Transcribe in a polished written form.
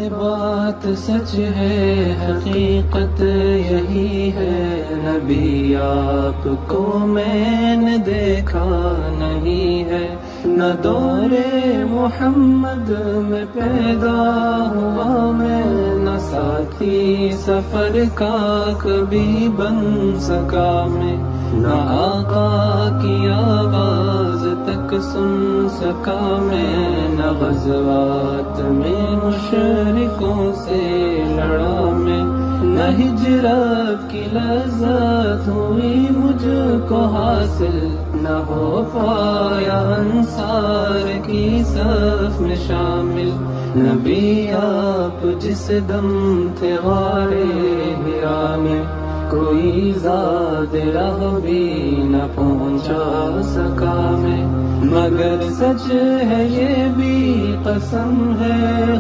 ये बात सच है, हकीकत यही है, नबी आपको मैंने देखा नहीं है। न दौरे मोहम्मद में पैदा हुआ मैं, न साथी सफर का कभी बन सका मैं, न आका की आवाज तक सुन सका मैं, न ग़ज़वात में मुशरिकों से लड़ा मैं, न हिजरत की लज़्ज़त हुई मुझको हासिल, न हो पाया अंसार की सफ में शामिल। नबी आप जिस दम थे गारे हिरा में, कोई ज़ाद राह भी न पहुँचा सका मैं, मगर सच है ये भी कसम है